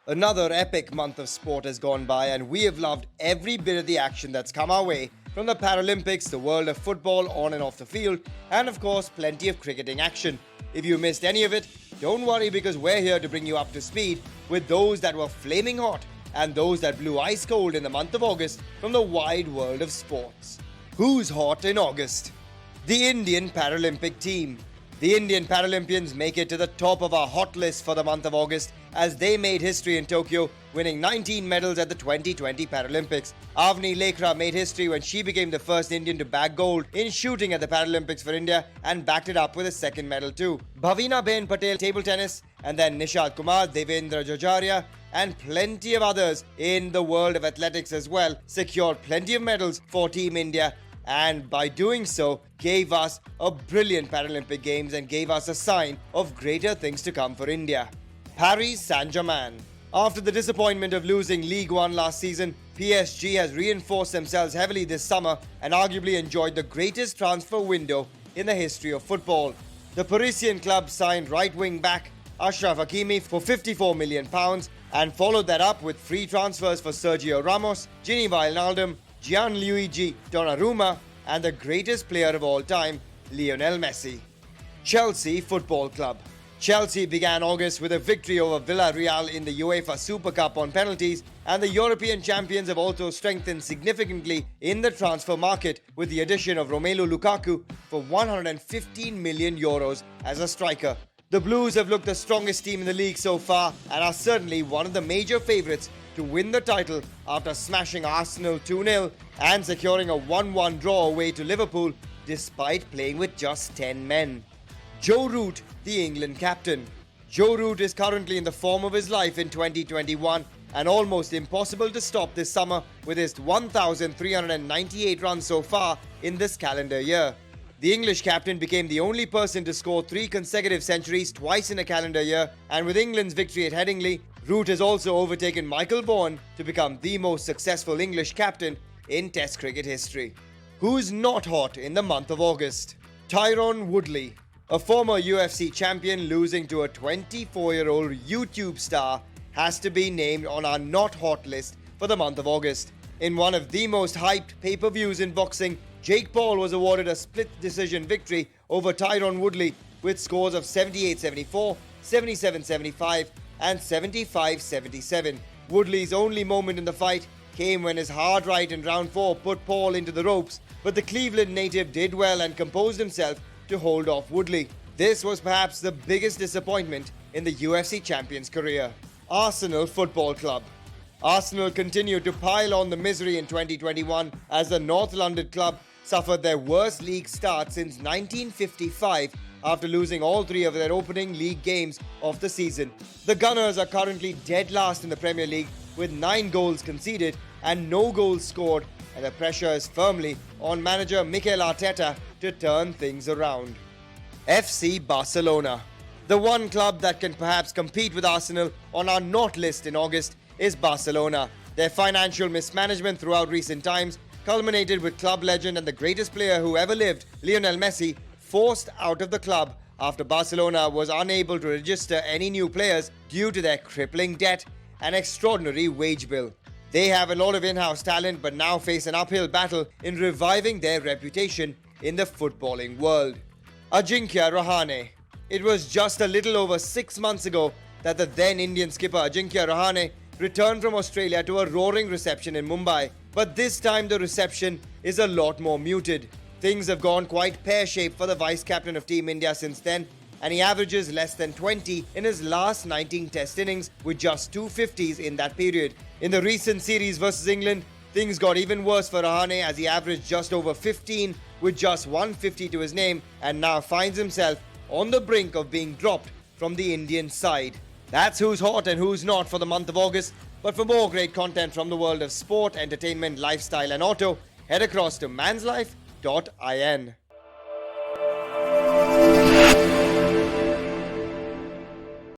Another epic month of sport has gone by, and we have loved every bit of the action that's come our way, from the Paralympics, the world of football on and off the field, and of course, plenty of cricketing action. If you missed any of it, don't worry, because we're here to bring you up to speed with those that were flaming hot and those that blew ice cold in the month of August from the wide world of sports. Who's hot in August? The Indian Paralympic team. The Indian Paralympians make it to the top of our hot list for the month of August as they made history in Tokyo, winning 19 medals at the 2020 Paralympics. Avni Lekra made history when she became the first Indian to bag gold in shooting at the Paralympics for India and backed it up with a second medal too. Bhavina Ben Patel table tennis, and then Nishad Kumar, Devendra Jajaria, and plenty of others in the world of athletics as well secured plenty of medals for Team India, and by doing so gave us a brilliant Paralympic Games and gave us a sign of greater things to come for India. Paris Saint-Germain. After the disappointment of losing League One last season, PSG has reinforced themselves heavily this summer and arguably enjoyed the greatest transfer window in the history of football. The Parisian club signed right-wing back Ashraf Hakimi for £54 million and followed that up with free transfers for Sergio Ramos, Gini Wijnaldum, Gianluigi Donnarumma, and the greatest player of all time, Lionel Messi. Chelsea Football Club. Chelsea began August with a victory over Villarreal in the UEFA Super Cup on penalties, and the European champions have also strengthened significantly in the transfer market with the addition of Romelu Lukaku for €115 million as a striker. The Blues have looked the strongest team in the league so far and are certainly one of the major favourites to win the title after smashing Arsenal 2-0 and securing a 1-1 draw away to Liverpool despite playing with just 10 men. Joe Root, the England captain. Joe Root is currently in the form of his life in 2021 and almost impossible to stop this summer with his 1,398 runs so far in this calendar year. The English captain became the only person to score 3 consecutive centuries twice in a calendar year, and with England's victory at Headingley, Root has also overtaken Michael Vaughan to become the most successful English captain in Test cricket history. Who's not hot in the month of August? Tyrone Woodley, a former UFC champion losing to a 24-year-old YouTube star, has to be named on our not hot list for the month of August. In one of the most hyped pay-per-views in boxing, Jake Paul was awarded a split decision victory over Tyrone Woodley with scores of 78-74, 77-75 and 75-77. Woodley's only moment in the fight came when his hard right in round 4 put Paul into the ropes, but the Cleveland native did well and composed himself to hold off Woodley. This was perhaps the biggest disappointment in the UFC champion's career. Arsenal Football Club. Arsenal continued to pile on the misery in 2021 as the North London club suffered their worst league start since 1955 after losing all 3 of their opening league games of the season. The Gunners are currently dead last in the Premier League with 9 goals conceded and no goals scored, and the pressure is firmly on manager Mikel Arteta to turn things around. FC Barcelona. The one club that can perhaps compete with Arsenal on our not list in August is Barcelona. Their financial mismanagement throughout recent times culminated with club legend and the greatest player who ever lived, Lionel Messi, forced out of the club after Barcelona was unable to register any new players due to their crippling debt and extraordinary wage bill. They have a lot of in-house talent but now face an uphill battle in reviving their reputation in the footballing world. Ajinkya Rahane. It was just a little over 6 months ago that the then Indian skipper Ajinkya Rahane returned from Australia to a roaring reception in Mumbai. But this time the reception is a lot more muted. Things have gone quite pear-shaped for the vice-captain of Team India since then, and he averages less than 20 in his last 19 test innings with just 2 50s in that period. In the recent series versus England, things got even worse for Rahane as he averaged just over 15 with just 150 to his name and now finds himself on the brink of being dropped from the Indian side. That's who's hot and who's not for the month of August. But for more great content from the world of sport, entertainment, lifestyle and auto, head across to manslife.in.